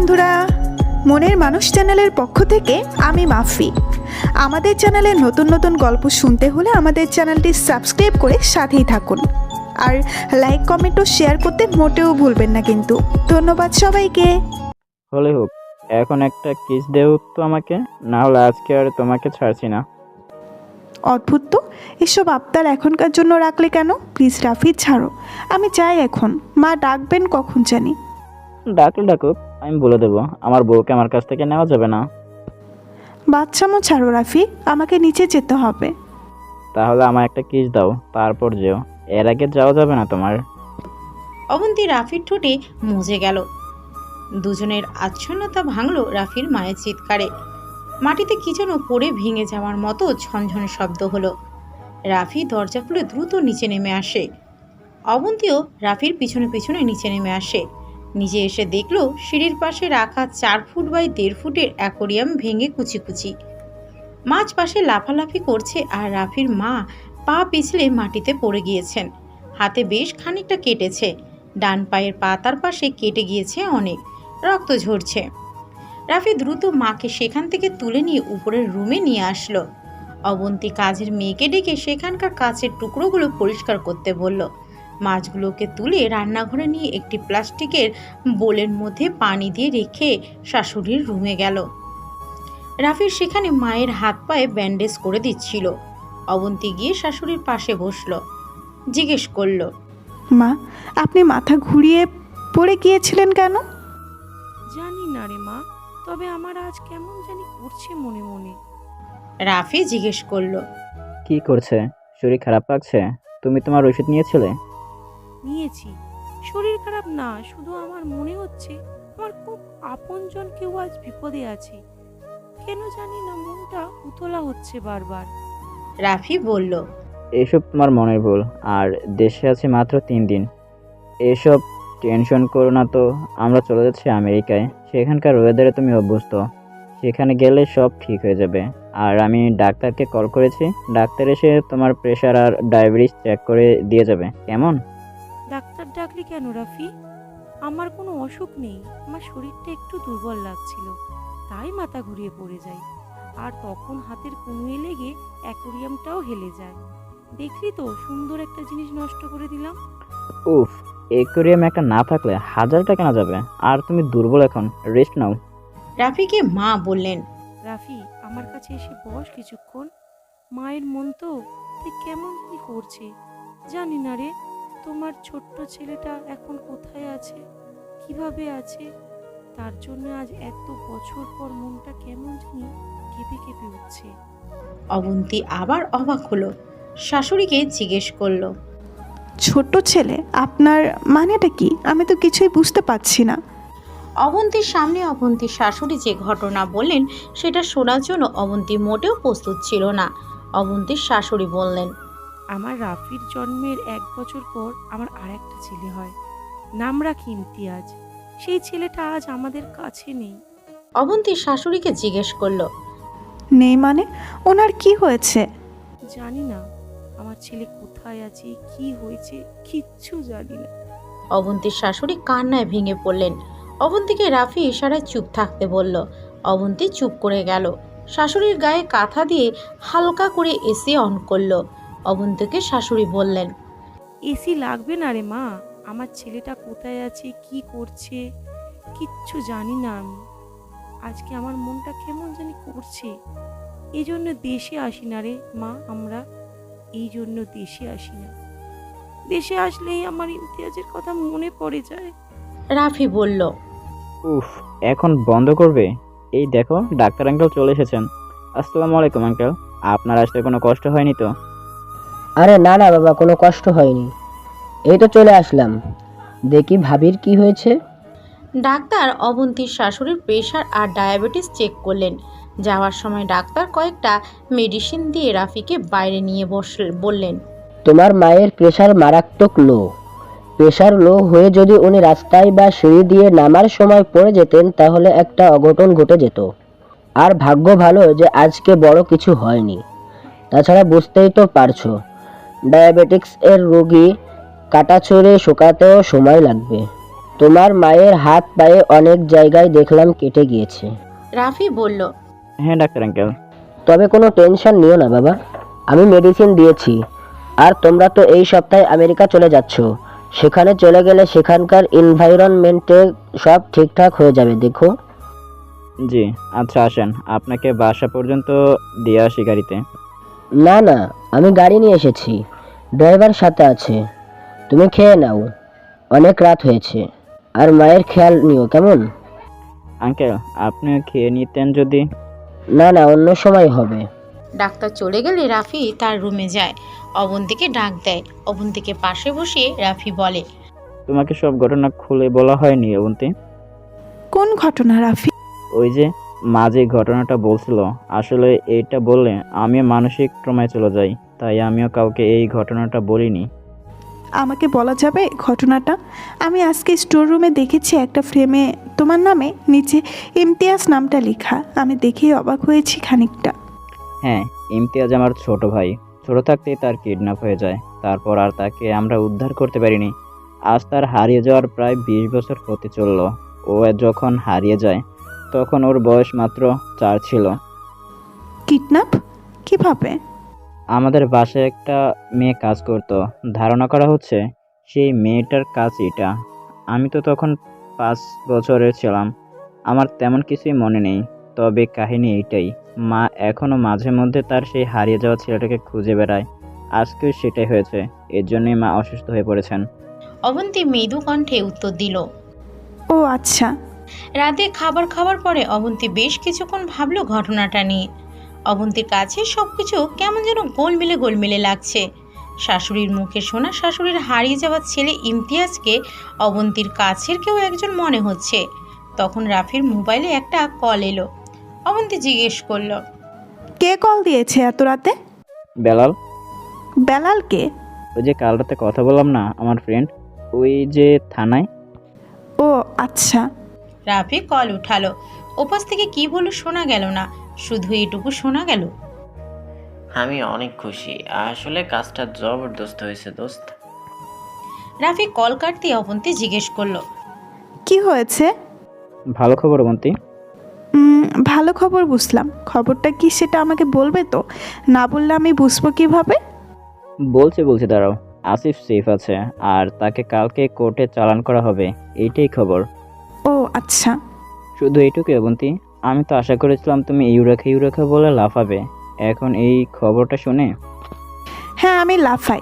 বন্ধুরা, মনের মানুষ চ্যানেলের পক্ষ থেকে আমি মাফি। আমাদের চ্যানেলে নতুন নতুন গল্প শুনতে হলে আমাদের চ্যানেলটি সাবস্ক্রাইব করে সাথেই থাকুন। আর লাইক, কমেন্ট ও শেয়ার করতে মোটেও ভুলবেন না কিন্তু। ধন্যবাদ সবাইকে। হলে হোক, এখন একটা কিস দেও তো আমাকে, না হলে আজকে আর তোমাকে ছাড়ছি না। অদ্ভুত তো, এসব আবদার এখনকার জন্য রাখলে কেন? প্লিজ রাফি, ছাড়ো। আমি চাই এখন। মা ডাকবেন কখন জানি। ডাকুক, আমি বলে দেবো। আমার বউকে আমার কাছ থেকে নেওয়া যাবে না। বাচ্চামো ছাড়ো রাফি, আমাকে নিচে যেতে হবে। তাহলে আমার একটা কিস দাও, তারপর যেও। এর আগে যাওয়া যাবে না তোমার। অবন্তী রাফির ঠোঁটে মুজে গেল। দুজনের আচ্ছন্নতা ভাঙল রাফির মায়ের চিৎকারে। মাটিতে কি যেন পড়ে ভেঙে যাওয়ার মতো ঝনঝনে শব্দ হলো। রাফি দরজা খুলে দ্রুত নিচে নেমে আসে। অবন্তীও রাফির পিছনে পিছনে নিচে নেমে আসে। নিজে এসে দেখলো সিঁড়ির পাশে রাখা 4 ফুট বাই 1.5 ফুটের অ্যাকোরিয়াম ভেঙে কুচি কুচি। মাছ পাশে লাফালাফি করছে আর রাফির মা পা পিছলে মাটিতে পড়ে গিয়েছেন। হাতে বেশ খানিকটা কেটেছে। ডান পায়ের পাতার পাশে কেটে গিয়েছে অনেক, রক্ত ঝরছে। রাফি দ্রুত মাকে সেখান থেকে তুলে নিয়ে উপরের রুমে নিয়ে আসলো। অবন্তী কাজের মেয়েকে ডেকে সেখানকার কাচের টুকরোগুলো পরিষ্কার করতে বলল। মাছগুলোকে তুলে রান্নাঘরে নিয়ে একটি প্লাস্টিকের বোলের মধ্যে পানি দিয়ে রেখে শাশুড়ির রুমে গেল। রাফির সেখানে মায়ের হাত পায়ে ব্যান্ডেজ করে দিচ্ছিল। অবন্তী গিয়ে শাশুড়ির পাশে বসলো। জিজ্ঞেস করলো, মা, আপনি মাথা ঘুরিয়ে পড়ে গিয়েছিলেন কেন? জানি না রে মা, তবে আমার আজ কেমন জানি করছে মনে মনে। রাফি জিজ্ঞেস করলো, কি করছে? শরীর খারাপ লাগছে? তুমি তোমার ওষুধ নিয়েছিলে? নিয়েছি। শরীর খারাপ না, শুধু আমার মনে হচ্ছে আমার খুব আপনজন কেউ আজ বিপদে আছে। কেন জানি না মনটা উতলা হচ্ছে বারবার। রাফি বলল, এসব তোমার মনের ভুল। আর দেশে আছি মাত্র 3 দিন। এসব টেনশন করো না তো। আমরা চলে যাচ্ছি আমেরিকায়। সেখানকার ওয়েদারে তুমি অভ্যস্ত। সেখানে গেলে সব ঠিক হয়ে যাবে। আর আমি ডাক্তারকে কল করেছি। ডাক্তার এসে তোমার প্রেশার আর ডায়াবেটিস চেক করে দিয়ে যাবে। কেমন? ডাক্তার ডাকলি কেন রাফি? আমার কোনো অসুখ নেই, আমার শরীরটা একটু দুর্বল লাগছিল, তাই মাথা ঘুরিয়ে পড়ে যায়। আর তখন হাতের কনুয়ে লেগে অ্যাকোরিয়ামটাও হেলে যায়। দেখলি তো, সুন্দর একটা জিনিস নষ্ট করে দিলাম। উফ, অ্যাকোয়ারিয়াম একটা না থাকলে 1000 টাকা না যাবে। আর তুমি দুর্বল, এখন রেস্ট নাও। রাফিকে মা বললেন, রাফি, আমার কাছে এসে বস কিছুক্ষণ। মায়ের মন তো তাই কেমন কি করছে জানি না রে। তোমার ছোট্ট ছেলেটা এখন কোথায় আছে, কিভাবে আছে, তার জন্য আজ এত বছর পর মনটা কেমন জানি কেঁপে কেঁপে উঠছে। অবন্তী আবার অবাক হলো। শাশুড়িকে জিজ্ঞেস করলো, ছোট ছেলে? আপনার মানেটা কি? আমি তো কিছুই বুঝতে পারছি না। অবন্তীর সামনে অবন্তীর শাশুড়ি যে ঘটনা বললেন সেটা শোনার জন্য অবন্তী মোটেও প্রস্তুত ছিল না। অবন্তীর শাশুড়ি বললেন, আমার রাফির জন্মের 1 বছর পর আমার আর একটা ছেলে হয়, নাম রাখি ইমতিয়াজ। সেই ছেলেটা আজ আমাদের কাছে নেই। অবন্তীর শাশুড়িকে জিজ্ঞেস করলো, নেই মানে? ওনার কি হয়েছে? জানি না আমার ছেলে কোথায় আছে, কি হয়েছে, কিচ্ছু জানি না। অবন্তীর শাশুড়ি কান্নায় ভেঙে পড়লেন। অবন্তীকে রাফি ইশারায় চুপ থাকতে বলল। অবন্তী চুপ করে গেল। শাশুড়ির গায়ে কাঁথা দিয়ে হালকা করে এসি অন করলো। অবন্তীকে শাশুড়ি বললেন, এসি লাগবে না রে মা, আমার ছেলেটা কোথায় আছে, কি করছে, কিচ্ছু জানি না আমি। আজকে আমার মনটা কেমন জানি করছে। এই জন্য দেশে আসি না রে মা, আমরা এই জন্য দেশে আসি না। দেশে আসলেই আমার ইমতিয়াজের কথা মনে পড়ে যায়। রাফি বলল, উফ, এখন বন্ধ করবে? এই দেখো, ডাক্তার আঙ্কেল চলে এসেছেন। আসসালামু আলাইকুম আঙ্কেল। আপনার আসতে কোনো কষ্ট হয়নি তো? আরে না না বাবা, কোনো কষ্ট হয়নি, এই তো চলে আসলাম। দেখি ভাবির কি হয়েছে। ডাক্তার অবন্তীর শাশুড়ির প্রেশার আর ডায়াবেটিস চেক করলেন। যাওয়ার সময় ডাক্তার কয়েকটা মেডিসিন দিয়ে রাফিকে বাইরে নিয়ে বললেন, তোমার মায়ের প্রেশার মারাত্মক লো। প্রেশার লো হয়ে যদি উনি রাস্তায় বা সিঁড়ি দিয়ে নামার সময় পড়ে যেতেন তাহলে একটা অঘটন ঘটে যেত। আর ভাগ্য ভালো যে আজকে বড় কিছু হয়নি। তাছাড়া বুঝতেই তো পারছো, ডায়াবেটিক্স এর রোগী কাটা ছড়ে শুকাতেও সময় লাগবে। তোমার মায়ের হাত পায়ে অনেক জায়গায় দেখলাম কেটে গিয়েছে। রাফি বলল। হ্যাঁ ডাক্তার আঙ্কেল। তবে কোনো টেনশন নিও না বাবা, আমি মেডিসিন দিয়েছি। আর তোমরা তো এই সপ্তাহে আমেরিকা চলে যাচ্ছ, সেখানে চলে গেলে সেখানকার এনভায়রনমেন্টে সব ঠিকঠাক হয়ে যাবে। দেখো, জি আচ্ছা আসেন, আপনাকে বাসা পর্যন্ত দিয়ে আসি গাড়িতে। না না, আমি গাড়ি নিয়ে এসেছি, ড্রাইভার সাথে আছে। তুমি খেয়ে নাও, অনেক রাত হয়েছে। আর মায়ের খেয়াল নিও, কেমন? আঙ্কেল আপনিও খেয়ে নিতেন যদি। না না, অন্য সময় হবে। ডাক্তার চলে গেলে রাফি তার রুমে যায়। অবন্তীকে ডাক দেয়। অবন্তীকে পাশে বসিয়ে রাফি বলে। তোমাকে সব ঘটনা খুলে বলা হয়নি অবন্তী? কোন ঘটনা রাফি? ওই যে মাঝে ঘটনাটা বলছিল, আসলে এইটা বললে আমি মানসিক ট্রমায় চলে যাই, তাই আমিও কাউকে এই ঘটনাটা বলিনি। আমাকে বলা যাবে ঘটনাটা? আমি আজকে স্টোর রুমে দেখেছি একটা ফ্রেমে তোমার নামে নিচে ইমতিয়াজ নামটা লেখা। আমি দেখেই অবাক হয়েছি খানিকটা। হ্যাঁ, ইমতিয়াজ আমার ছোট ভাই। ছোট থাকতেই তার কিডন্যাপ হয়ে যায়, তারপর আর তাকে আমরা উদ্ধার করতে পারিনি। আজ তার হারিয়ে যাওয়ার প্রায় 20 বছর হতে চলল। ও যখন হারিয়ে যায় তখন ওর বয়স মাত্র 4 ছিল। কিডন্যাপ? কিভাবে? আমাদের বাসায় একটা মেয়ে কাজ করত, ধারণা করা হচ্ছে সেই মেয়েটার কাজ এটা। আমি তো তখন 5 বছরের ছিলাম, আমার তেমন কিছুই মনে নেই। তবে কাহিনী এইটাই, মা এখনো মাঝে মধ্যে তার সেই হারিয়ে যাওয়া ছেলেটাকে খুঁজে বেড়ায়। আজকেও সেটাই হয়েছে, এর জন্যই মা অসুস্থ হয়ে পড়েছেন। অবন্তী মৃদু কণ্ঠে উত্তর দিল। ও আচ্ছা। রাতে খাবার খাওয়ার পরে অবন্তী বেশ কিছুক্ষণ ভাবলো ঘটনাটা নিয়ে। অবন্তীর কাছে সবকিছু কেমন যেন গোলমেলে লাগছে। শাশুড়ির মুখে শোনা শাশুড়ির হারিয়ে যাওয়া ছেলে ইমতিয়াজকে অবন্তীর কাছের কেউ একজন মনে হচ্ছে। তখন রাফির মোবাইলে একটা কল এলো। অবন্তী জিজ্ঞেস করলো। কে কল দিয়েছে এত রাতে? বেলাল। বেলাল কে? ওই যে কাল রাতে কথা বললাম না, আমার ফ্রেন্ড, ওই যে থানায়। ও আচ্ছা। রাফি কল উঠালো। ওপাশ থেকে কি বলল শোনা গেল না, শুধু এটুকু শোনা গেল। আমি অনেক খুশি, আসলে কাজটা জবরদস্ত হয়েছে দোস্ত। রাফি কল কাটতে অবন্তী জিজ্ঞেস করলো। কি হয়েছে? ভালো খবর অবন্তী। ভালো খবর বুঝলাম, খবরটা কি সেটা আমাকে বলবে তো? না বললে আমি বুঝবো কিভাবে? বলছি দাঁড়াও। আসিফ সেফ আছে, আর তাকে কালকে কোর্টে চালান করা হবে, এইটাই খবর। ও আচ্ছা। শুধু এইটুকুই অবন্তী? আমি তো আশা করেছিলাম তুমি ইউরেখা বলে লাফাবে এখন এই খবরটা শুনে। হ্যাঁ আমি লাফাই,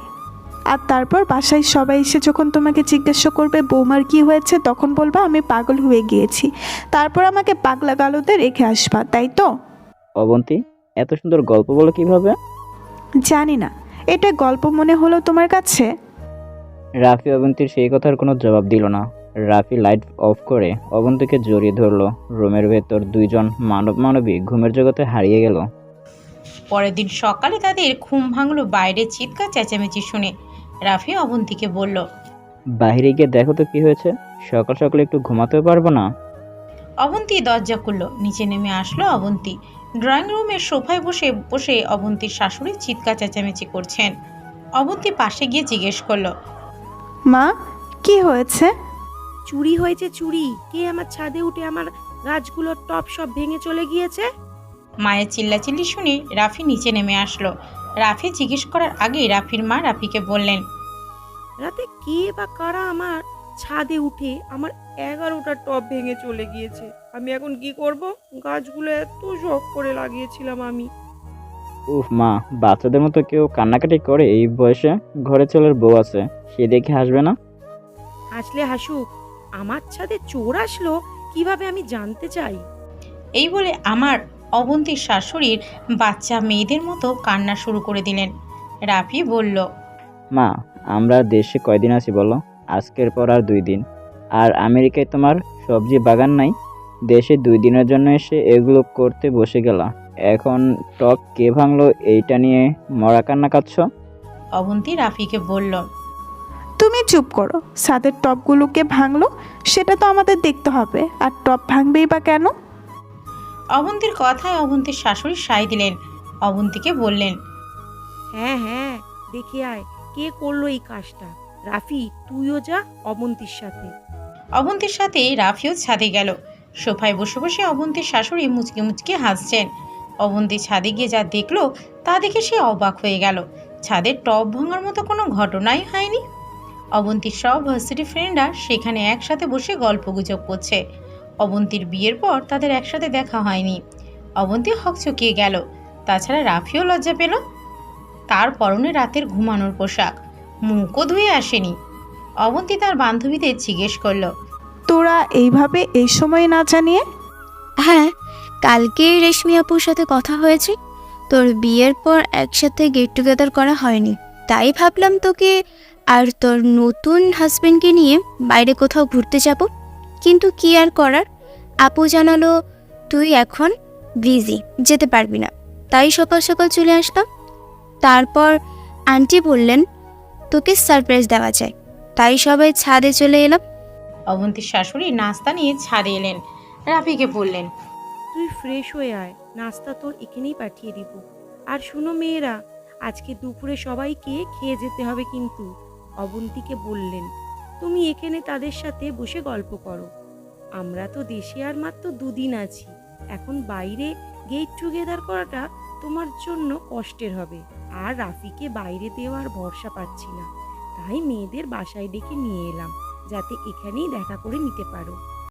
আর তারপর বাসায় সবাই এসে যখন তোমাকে জিজ্ঞাসা করবে বৌমার কি হয়েছে, তখন বলবা আমি পাগল হয়ে গিয়েছি, তারপর আমাকে পাগলা গালোতে রেখে আসবা, তাই তো? অবন্তী এত সুন্দর গল্প বলো কিভাবে? জানি না, এটা গল্প মনে হলো তোমার কাছে? রাফি অবন্তীর সেই কথার কোনো জবাব দিল না। রাফি লাইট অফ করে অবন্তীকে জড়িয়ে ধরলো। রুমের ভেতর দুইজন মানবী ঘুমের জগতে হারিয়ে গেল। পরের দিন সকালে তাদের ঘুম ভাঙলো বাইরে চিৎকার চেঁচামেচি শুনে। রাফি অবন্তীকে বলল। বাইরে গিয়ে দেখো তো কি হয়েছে, সকাল সকাল একটু ঘুমাতেও পারবো না? অবন্তী দরজা খুললো। নিচে নেমে আসলো অবন্তী। ড্রয়িং রুমের সোফায় বসে বসে অবন্তীর শাশুড়ি চিৎকার চেঁচামেচি করছেন। অবন্তী পাশে গিয়ে জিজ্ঞেস করলো। মা, কি হয়েছে? চুরি হয়েছে চুরি। কে আমার ছাদে উঠে আমার গাছগুলোর টপ সব ভেঙে চলে গিয়েছে? মায়ের চিল্লাচিল্লি শুনে রাফি নিচে নেমে আসলো। রাফি জিজ্ঞেস করার আগেই রাফির মা রাফিকে বললেন। রাতে কে বা কারা আমার ছাদে উঠে আমার 11টা টব ভেঙে চলে গিয়েছে। আমি এখন কি করব? গাছগুলো এত শখ করে লাগিয়েছিলাম আমি। উফ মা, বাচ্চাদের মতো কেউ কান্নাকাটি করে এই বয়সে? ঘরে ছেলের বউ আছে, সে দেখে হাসবে না? হাসলে হাসুক, আমার ছাদে চোর আসলো কিভাবে আমি জানতে চাই। এই বলে আমার অবন্তীর শাশুড়ির বাচ্চা মেয়েদের মতো কান্না শুরু করে দিলেন। রাফি বলল। মা, আমরা দেশে কয়দিন আছি বলো? আজকের পর আর 2 দিন। আর আমেরিকায় তোমার সবজি বাগান নাই? দেশে 2 দিনের জন্য এসে এগুলো করতে বসে গেলা, এখন টপ কে ভাঙলো এইটা নিয়ে মরা কান্না কাঁদছ? অবন্তী রাফিকে বলল। তুমি চুপ করো। ছাদের টপগুলোকে ভাঙলো সেটা তো আমাদের দেখতে হবে, আর টপ ভাঙবেই বা কেন? অবন্তীর কথায় অবন্তীর শাশুড়ি সায় দিলেন। অবন্তীকে বললেন। হ্যাঁ হ্যাঁ, দেখে আয় কে করলো এই কাজটা। রাফি, তুইও যা অবন্তীর সাথে। অবন্তীর সাথে রাফিও ছাদে গেল। সোফায় বসে বসে অবন্তীর শাশুড়ি মুচকে মুচকে হাসছেন। অবন্তী ছাদে গিয়ে যা দেখলো তা দেখে সে অবাক হয়ে গেল। ছাদের টব ভাঙার মতো কোনো ঘটনাই হয়নি। অবন্তীর সব ভার্সিটি ফ্রেন্ডরা সেখানে একসাথে বসে গল্পগুজব করছে। অবন্তীর বিয়ের পর তাদের একসাথে দেখা হয়নি। অবন্তী হকচকিয়ে গেল। তাছাড়া রাফিও লজ্জা পেল। তার পরনে রাতের ঘুমানোর পোশাক, মুখও ধুয়ে আসেনি। অবন্তী তার বান্ধবীদের জিজ্ঞেস করলো, তোরা এইভাবে এই সময় না জানিয়ে? হ্যাঁ, কালকেই রেশমি আপুর সাথে কথা হয়েছে। তোর বিয়ের পর একসাথে গেট টুগেদার করা হয়নি, তাই ভাবলাম তোকে আর তোর নতুন হাজবেন্ডকে নিয়ে বাইরে কোথাও ঘুরতে যাব। কিন্তু কি আর করার, আপু জানালো তুই এখন বিজি, যেতে পারবি না। তাই সকাল সকাল চলে আসলাম। তারপর আন্টি বললেন তোকে সারপ্রাইজ দেওয়া যায়, তাই সবাই ছাদে চলে এলাম। অবন্তীর শাশুড়ি নাস্তা নিয়ে ছাদে এলেন। রাফিকে বললেন, তুই ফ্রেশ হয়ে আয়, নাস্তা তোর এখানেই পাঠিয়ে দিব। আর শুনো মেয়েরা, আজকে দুপুরে সবাইকে খেয়ে যেতে হবে কিন্তু। অবন্তীকে বললেন, তুমি এখানে তাদের সাথে বসে গল্প করো। আমরা তো দেশে আর মাত্র 2 দিন আছি। এখন বাইরে গেট টুগেদার করাটা তোমার জন্য কষ্টের হবে। আর রাফিকে বাইরে দেওয়ার ভরসা পাচ্ছি না, তাই মেয়েদের বাসায় ডেকে নিয়ে এলাম, যাতে এখানেই দেখা করে নিতে পারো।